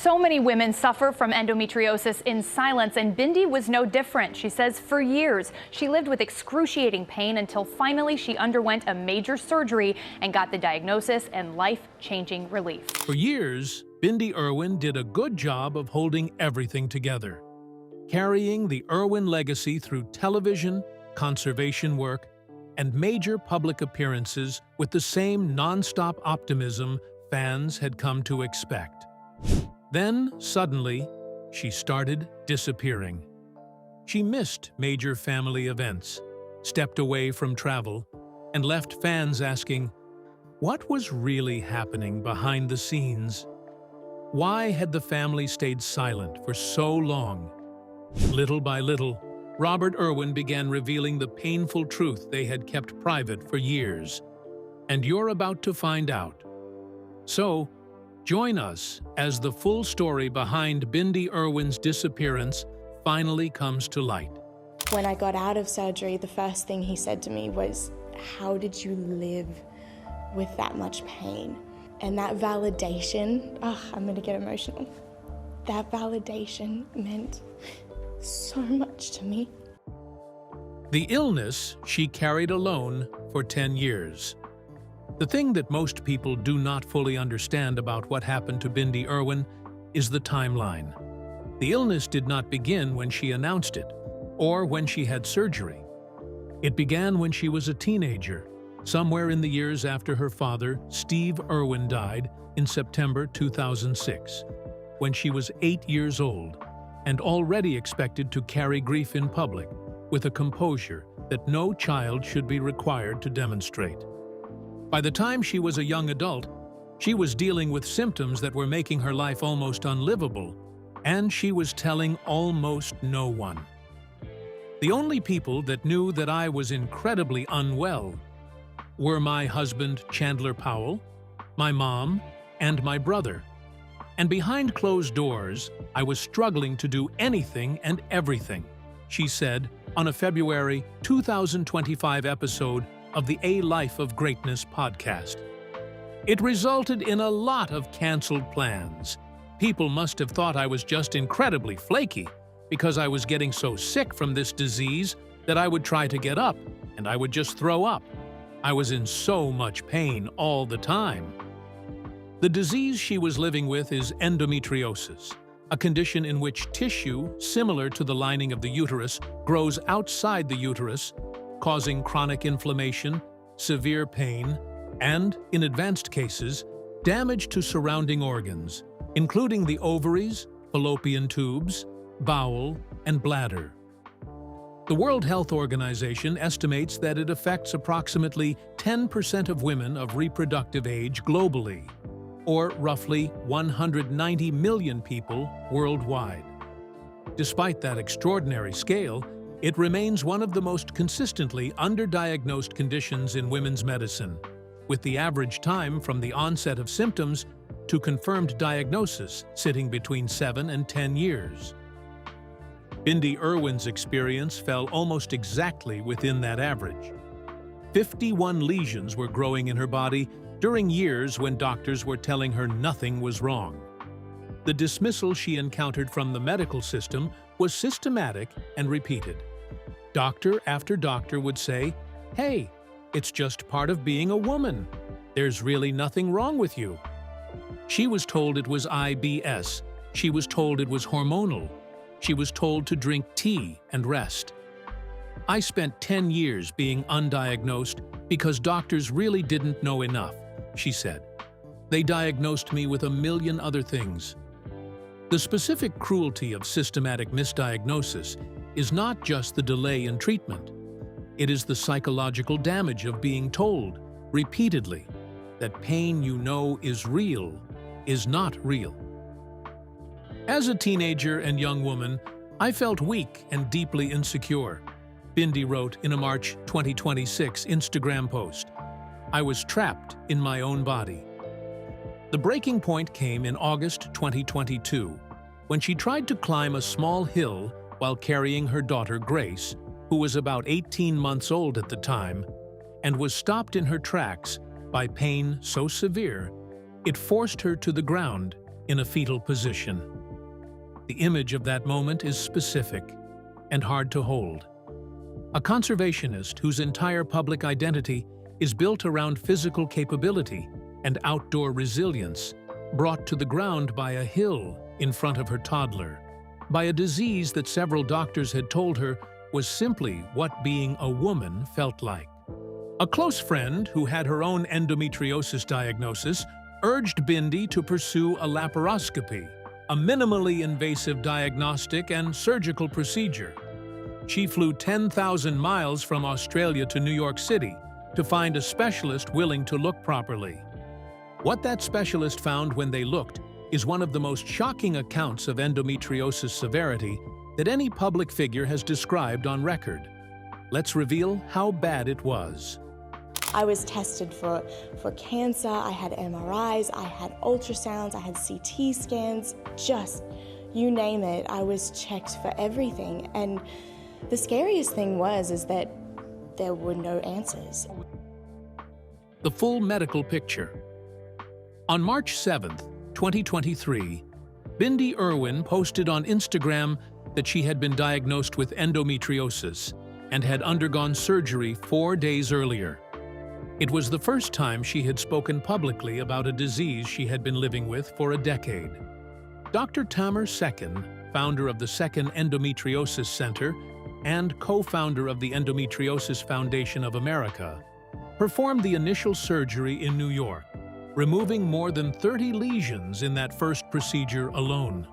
So many women suffer from endometriosis in silence, and Bindi was no different. She says for years she lived with excruciating pain until finally she underwent a major surgery and got the diagnosis and life-changing relief. For years, Bindi Irwin did a good job of holding everything together, carrying the Irwin legacy through television, conservation work, and major public appearances with the same nonstop optimism fans had come to expect. Then, suddenly, she started disappearing. She missed major family events, stepped away from travel, and left fans asking, what was really happening behind the scenes? Why had the family stayed silent for so long? Little by little, Robert Irwin began revealing the painful truth they had kept private for years. And you're about to find out. So, join us as the full story behind Bindi Irwin's disappearance finally comes to light. When I got out of surgery, the first thing he said to me was, "How did you live with that much pain?" And that validation, I'm gonna get emotional. That validation meant so much to me. The illness she carried alone for 10 years. The thing that most people do not fully understand about what happened to Bindi Irwin is the timeline. The illness did not begin when she announced it, or when she had surgery. It began when she was a teenager, somewhere in the years after her father, Steve Irwin, died in September 2006, when she was 8 years old and already expected to carry grief in public with a composure that no child should be required to demonstrate. By the time she was a young adult, she was dealing with symptoms that were making her life almost unlivable, and she was telling almost no one. The only people that knew that I was incredibly unwell were my husband, Chandler Powell, my mom, and my brother. And behind closed doors, I was struggling to do anything and everything, she said on a February 2025 episode of the A Life of Greatness podcast. It resulted in a lot of canceled plans. People must have thought I was just incredibly flaky because I was getting so sick from this disease that I would try to get up and I would just throw up. I was in so much pain all the time. The disease she was living with is endometriosis, a condition in which tissue similar to the lining of the uterus grows outside the uterus, causing chronic inflammation, severe pain, and, in advanced cases, damage to surrounding organs, including the ovaries, fallopian tubes, bowel, and bladder. The World Health Organization estimates that it affects approximately 10% of women of reproductive age globally, or roughly 190 million people worldwide. Despite that extraordinary scale, it remains one of the most consistently underdiagnosed conditions in women's medicine, with the average time from the onset of symptoms to confirmed diagnosis sitting between 7 and 10 years. Bindi Irwin's experience fell almost exactly within that average. 51 lesions were growing in her body during years when doctors were telling her nothing was wrong. The dismissal she encountered from the medical system was systematic and repeated. Doctor after doctor would say, "Hey, it's just part of being a woman. There's really nothing wrong with you." She was told it was IBS. She was told it was hormonal. She was told to drink tea and rest. I spent 10 years being undiagnosed because doctors really didn't know enough, she said. They diagnosed me with a million other things. The specific cruelty of systematic misdiagnosis is not just the delay in treatment. It is the psychological damage of being told, repeatedly, that pain you know is real is not real. As a teenager and young woman, I felt weak and deeply insecure, Bindi wrote in a March 2026 Instagram post. I was trapped in my own body. The breaking point came in August 2022, when she tried to climb a small hill while carrying her daughter Grace, who was about 18 months old at the time, and was stopped in her tracks by pain so severe it forced her to the ground in a fetal position. The image of that moment is specific and hard to hold. A conservationist whose entire public identity is built around physical capability and outdoor resilience, brought to the ground by a hill in front of her toddler, by a disease that several doctors had told her was simply what being a woman felt like. A close friend who had her own endometriosis diagnosis urged Bindi to pursue a laparoscopy, a minimally invasive diagnostic and surgical procedure. She flew 10,000 miles from Australia to New York City to find a specialist willing to look properly. What that specialist found when they looked is one of the most shocking accounts of endometriosis severity that any public figure has described on record. Let's reveal how bad it was. I was tested for cancer, I had MRIs, I had ultrasounds, I had CT scans, just you name it. I was checked for everything. And the scariest thing is that there were no answers. The full medical picture. On March 7th, 2023, Bindi Irwin posted on Instagram that she had been diagnosed with endometriosis and had undergone surgery 4 days earlier. It was the first time she had spoken publicly about a disease she had been living with for a decade. Dr. Tamer Sekin, founder of the Sekin Endometriosis Center and co-founder of the Endometriosis Foundation of America, performed the initial surgery in New York, removing more than 30 lesions in that first procedure alone.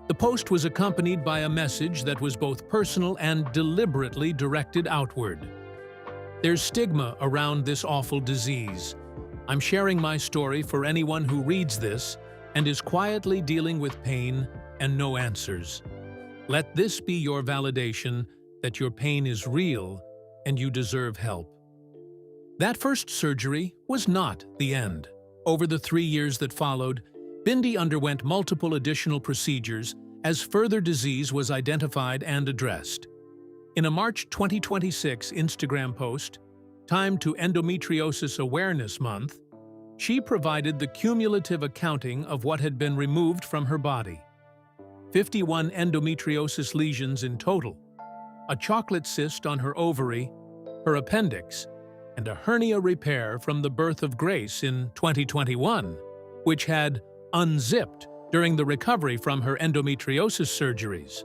The post was accompanied by a message that was both personal and deliberately directed outward. There's stigma around this awful disease. I'm sharing my story for anyone who reads this and is quietly dealing with pain and no answers. Let this be your validation that your pain is real and you deserve help. That first surgery was not the end. Over the 3 years that followed, Bindi underwent multiple additional procedures as further disease was identified and addressed. In a March 2026 Instagram post, timed to Endometriosis Awareness Month, she provided the cumulative accounting of what had been removed from her body. 51 endometriosis lesions in total, a chocolate cyst on her ovary, her appendix, and a hernia repair from the birth of Grace in 2021, which had unzipped during the recovery from her endometriosis surgeries.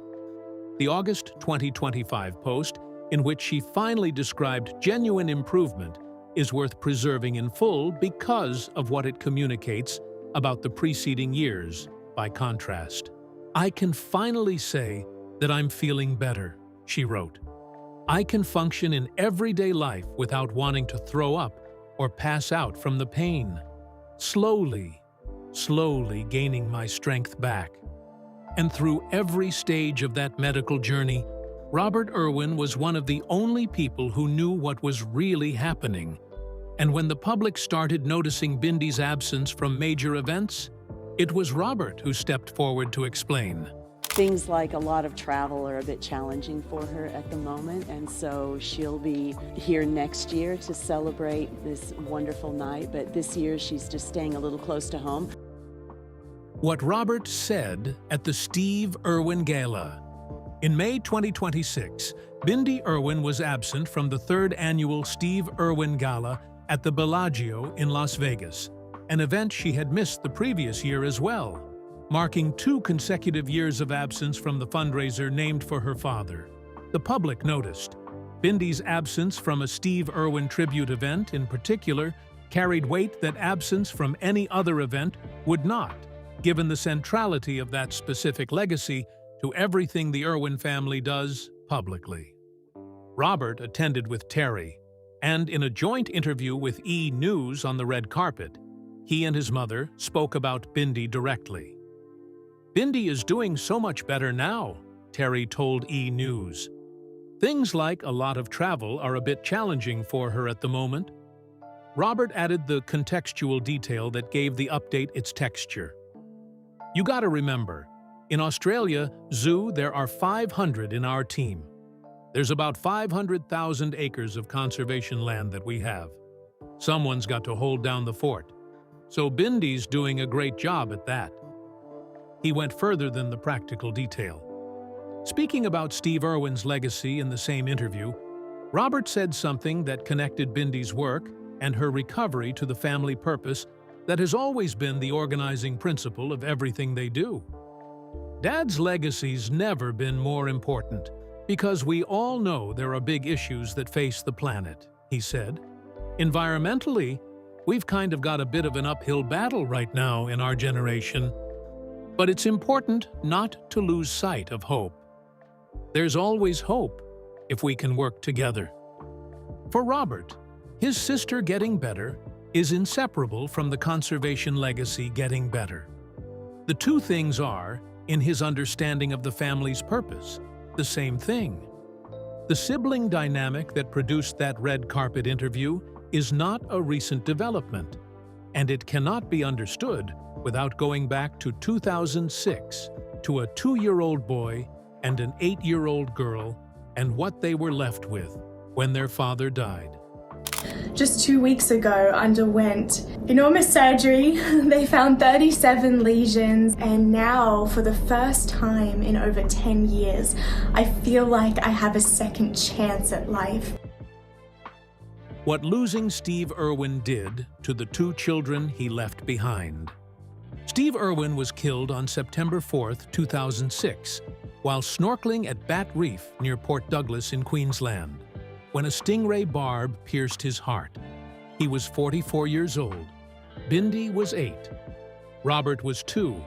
The August 2025 post, in which she finally described genuine improvement, is worth preserving in full because of what it communicates about the preceding years, by contrast. "I can finally say that I'm feeling better," she wrote. "I can function in everyday life without wanting to throw up or pass out from the pain. Slowly gaining my strength back." And through every stage of that medical journey, Robert Irwin was one of the only people who knew what was really happening. And when the public started noticing Bindi's absence from major events, it was Robert who stepped forward to explain. Things like a lot of travel are a bit challenging for her at the moment, and so she'll be here next year to celebrate this wonderful night, but this year she's just staying a little close to home. What Robert said at the Steve Irwin Gala. In May 2026, Bindi Irwin was absent from the 3rd annual Steve Irwin Gala at the Bellagio in Las Vegas, an event she had missed the previous year as well, marking 2 consecutive years of absence from the fundraiser named for her father. The public noticed. Bindi's absence from a Steve Irwin tribute event in particular carried weight that absence from any other event would not, given the centrality of that specific legacy to everything the Irwin family does publicly. Robert attended with Terry, and in a joint interview with E! News on the red carpet, he and his mother spoke about Bindi directly. "Bindi is doing so much better now," Terry told E! News. "Things like a lot of travel are a bit challenging for her at the moment." Robert added the contextual detail that gave the update its texture. "You gotta remember, in Australia Zoo there are 500 in our team. There's about 500,000 acres of conservation land that we have. Someone's got to hold down the fort. So Bindi's doing a great job at that. he went further than the practical detail. Speaking about Steve Irwin's legacy in the same interview, Robert said something that connected Bindi's work and her recovery to the family purpose that has always been the organizing principle of everything they do. Dad's legacy's never been more important, because we all know there are big issues that face the planet, he said. Environmentally, we've kind of got a bit of an uphill battle right now in our generation, but it's important not to lose sight of hope. There's always hope if we can work together. For Robert, his sister getting better is inseparable from the conservation legacy getting better. The two things are, in his understanding of the family's purpose, the same thing. The sibling dynamic that produced that red carpet interview is not a recent development, and it cannot be understood without going back to 2006, to a 2-year-old boy and an 8-year-old girl, and what they were left with when their father died. Just 2 weeks ago, underwent enormous surgery. They found 37 lesions, and now, for the first time in over 10 years, I feel like I have a second chance at life. What losing Steve Irwin did to the 2 children he left behind. Steve Irwin was killed on September 4, 2006, while snorkeling at Bat Reef near Port Douglas in Queensland, when a stingray barb pierced his heart. He was 44 years old. Bindi was 8. Robert was 2,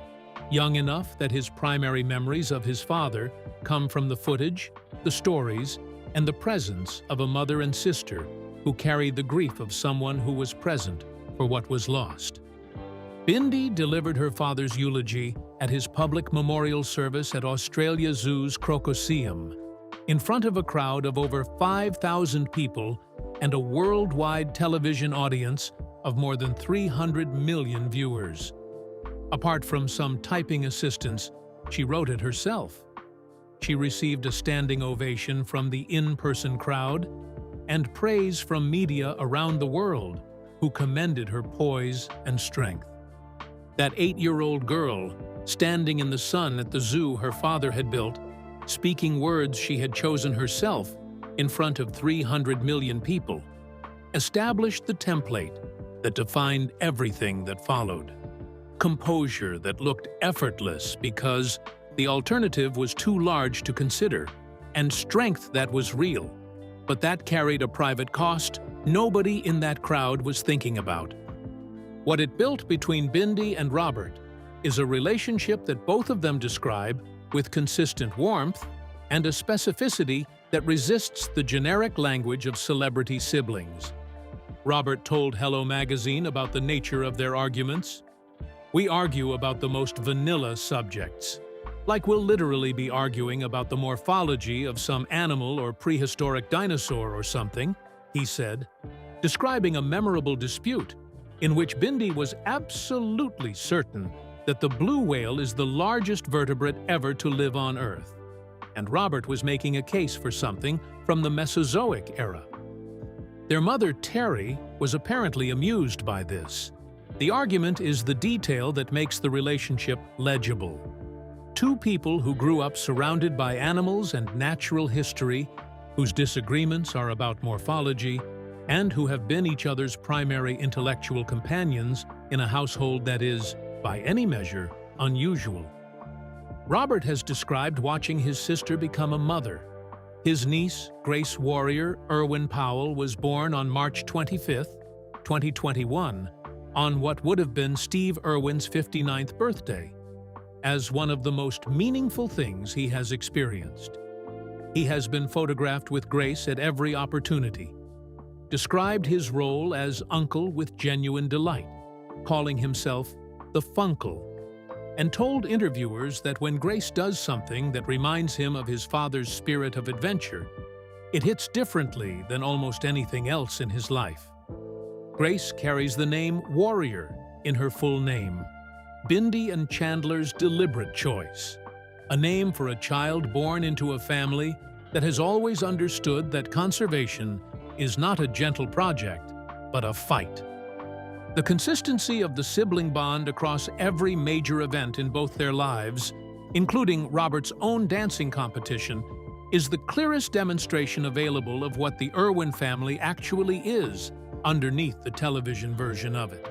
young enough that his primary memories of his father come from the footage, the stories, and the presence of a mother and sister who carried the grief of someone who was present for what was lost. Bindi delivered her father's eulogy at his public memorial service at Australia Zoo's Crocoseum, in front of a crowd of over 5,000 people and a worldwide television audience of more than 300 million viewers. Apart from some typing assistance, she wrote it herself. She received a standing ovation from the in-person crowd and praise from media around the world who commended her poise and strength. That 8-year-old girl, standing in the sun at the zoo her father had built, speaking words she had chosen herself in front of 300 million people, established the template that defined everything that followed. Composure that looked effortless because the alternative was too large to consider, and strength that was real, but that carried a private cost nobody in that crowd was thinking about. What it built between Bindi and Robert is a relationship that both of them describe with consistent warmth and a specificity that resists the generic language of celebrity siblings. Robert told Hello magazine about the nature of their arguments. "We argue about the most vanilla subjects, like we'll literally be arguing about the morphology of some animal or prehistoric dinosaur or something," he said, describing a memorable dispute in which Bindi was absolutely certain that the blue whale is the largest vertebrate ever to live on Earth, and Robert was making a case for something from the Mesozoic era. Their mother, Terry, was apparently amused by this. The argument is the detail that makes the relationship legible. 2 people who grew up surrounded by animals and natural history, whose disagreements are about morphology, and who have been each other's primary intellectual companions in a household that is, by any measure, unusual. Robert has described watching his sister become a mother. His niece, Grace Warrior Irwin Powell, was born on March 25, 2021, on what would have been Steve Irwin's 59th birthday, as one of the most meaningful things he has experienced. He has been photographed with Grace at every opportunity, described his role as uncle with genuine delight, calling himself the Funkle, and told interviewers that when Grace does something that reminds him of his father's spirit of adventure, it hits differently than almost anything else in his life. Grace carries the name Warrior in her full name, Bindi and Chandler's deliberate choice, a name for a child born into a family that has always understood that conservation is not a gentle project, but a fight. The consistency of the sibling bond across every major event in both their lives, including Robert's own dancing competition, is the clearest demonstration available of what the Irwin family actually is underneath the television version of it.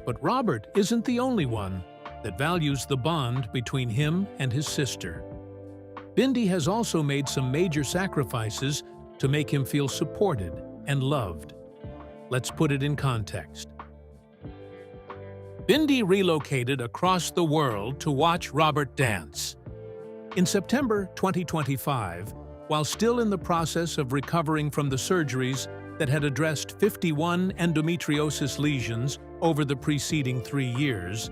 But Robert isn't the only one that values the bond between him and his sister. Bindi has also made some major sacrifices to make him feel supported and loved. Let's put it in context. Bindi relocated across the world to watch Robert dance. In September 2025, while still in the process of recovering from the surgeries that had addressed 51 endometriosis lesions over the preceding 3 years,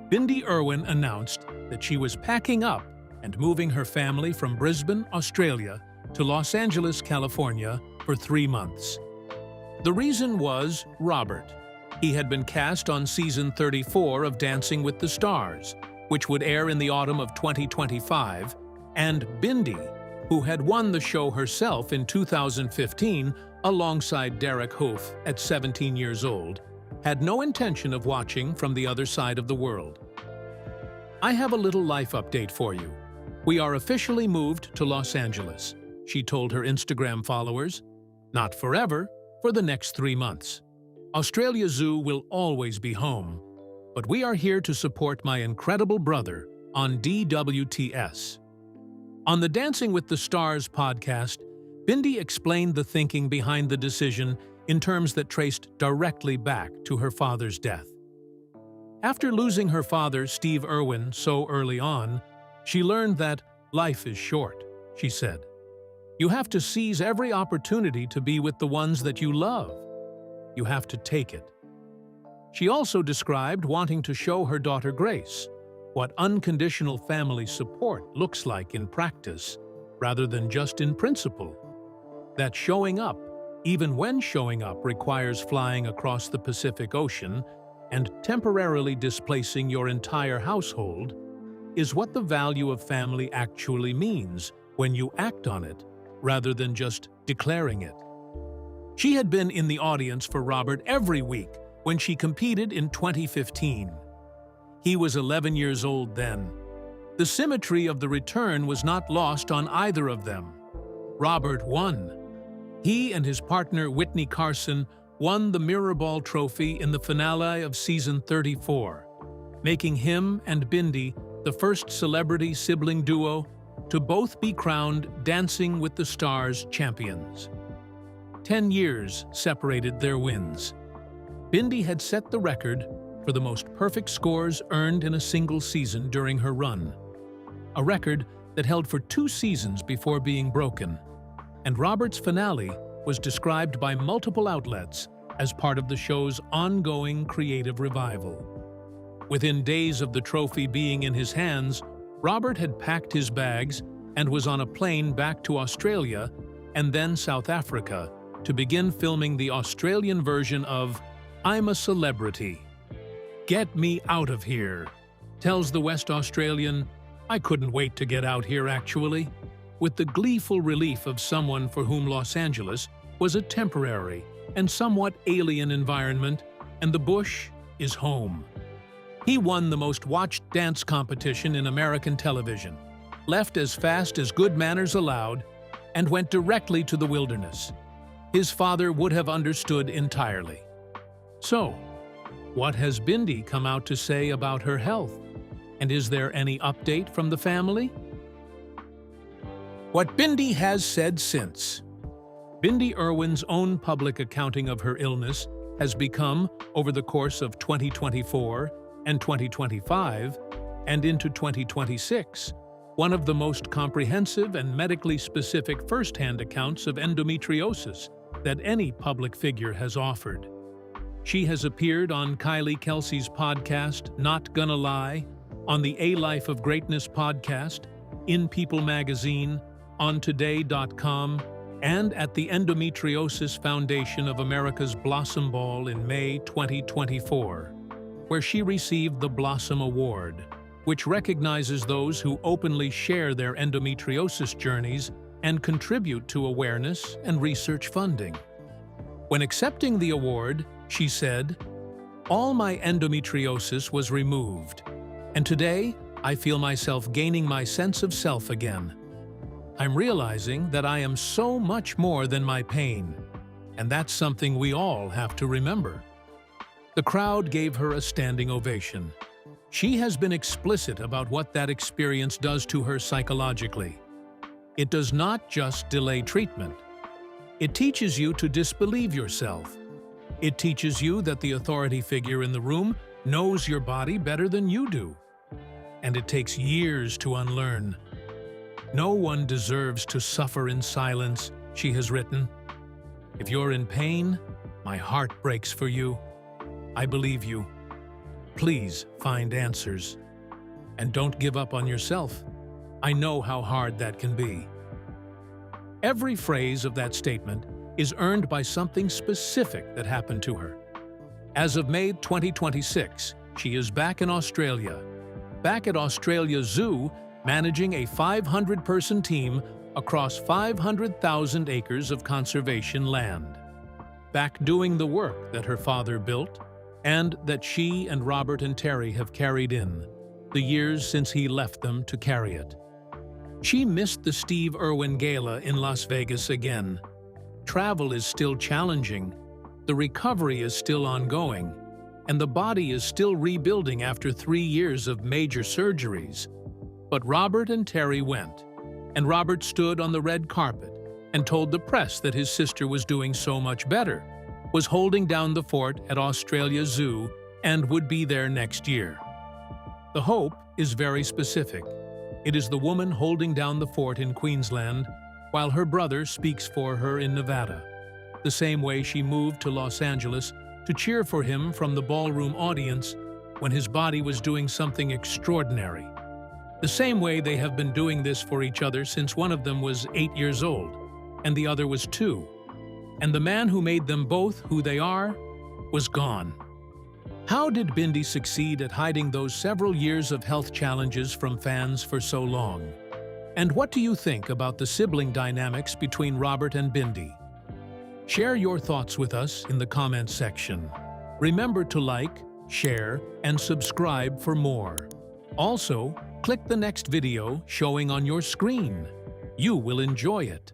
Bindi Irwin announced that she was packing up and moving her family from Brisbane, Australia, to Los Angeles, California, for 3 months. The reason was Robert. He had been cast on season 34 of Dancing with the Stars, which would air in the autumn of 2025, and Bindi, who had won the show herself in 2015 alongside Derek Hough at 17 years old, had no intention of watching from the other side of the world. I have a little life update for you. We are officially moved to Los Angeles, she told her Instagram followers. Not forever, for the next 3 months. Australia Zoo will always be home, but we are here to support my incredible brother on DWTS. On the Dancing with the Stars podcast, Bindi explained the thinking behind the decision in terms that traced directly back to her father's death. After losing her father, Steve Irwin, so early on, she learned that life is short, she said. You have to seize every opportunity to be with the ones that you love. You have to take it. She also described wanting to show her daughter Grace what unconditional family support looks like in practice, rather than just in principle. That showing up, even when showing up requires flying across the Pacific Ocean and temporarily displacing your entire household, is what the value of family actually means when you act on it, rather than just declaring it. She had been in the audience for Robert every week when she competed in 2015. He was 11 years old then. The symmetry of the return was not lost on either of them. Robert won. He and his partner Whitney Carson won the Mirrorball Trophy in the finale of season 34, making him and Bindi the first celebrity sibling duo to both be crowned Dancing with the Stars champions. 10 years separated their wins. Bindi had set the record for the most perfect scores earned in a single season during her run, a record that held for 2 seasons before being broken, and Robert's finale was described by multiple outlets as part of the show's ongoing creative revival. Within days of the trophy being in his hands, Robert had packed his bags and was on a plane back to Australia and then South Africa to begin filming the Australian version of I'm a Celebrity. Get me out of here, tells the West Australian, I couldn't wait to get out here actually, with the gleeful relief of someone for whom Los Angeles was a temporary and somewhat alien environment, and the bush is home. He won the most watched dance competition in American television, left as fast as good manners allowed, and went directly to the wilderness. His father would have understood entirely. So, what has Bindi come out to say about her health? And is there any update from the family? What Bindi has said since. Bindi Irwin's own public accounting of her illness has become, over the course of 2024 and 2025, and into 2026, one of the most comprehensive and medically specific first-hand accounts of endometriosis that any public figure has offered. She has appeared on Kylie Kelsey's podcast, Not Gonna Lie, on the A Life of Greatness podcast, in People magazine, on Today.com, and at the Endometriosis Foundation of America's Blossom Ball in May 2024, where she received the Blossom Award, which recognizes those who openly share their endometriosis journeys and contribute to awareness and research funding. When accepting the award, she said, All my endometriosis was removed, and today I feel myself gaining my sense of self again. I'm realizing that I am so much more than my pain, and that's something we all have to remember." The crowd gave her a standing ovation. She has been explicit about what that experience does to her psychologically. It does not just delay treatment. It teaches you to disbelieve yourself. It teaches you that the authority figure in the room knows your body better than you do. And it takes years to unlearn. "No one deserves to suffer in silence," she has written. "If you're in pain, my heart breaks for you. I believe you. Please find answers. And don't give up on yourself. I know how hard that can be." Every phrase of that statement is earned by something specific that happened to her. As of May 2026, she is back in Australia, back at Australia Zoo, managing a 500-person team across 500,000 acres of conservation land. Back doing the work that her father built and that she and Robert and Terry have carried in, the years since he left them to carry it. She missed the Steve Irwin Gala in Las Vegas again. Travel is still challenging, the recovery is still ongoing, and the body is still rebuilding after 3 years of major surgeries. But Robert and Terry went, and Robert stood on the red carpet and told the press that his sister was doing so much better, was holding down the fort at Australia Zoo, and would be there next year. The hope is very specific. It is the woman holding down the fort in Queensland, while her brother speaks for her in Nevada, the same way she moved to Los Angeles to cheer for him from the ballroom audience when his body was doing something extraordinary. The same way they have been doing this for each other since one of them was 8 years old, and the other was 2. And the man who made them both who they are was gone. How did Bindi succeed at hiding those several years of health challenges from fans for so long? And what do you think about the sibling dynamics between Robert and Bindi? Share your thoughts with us in the comments section. Remember to like, share, and subscribe for more. Also, click the next video showing on your screen. You will enjoy it.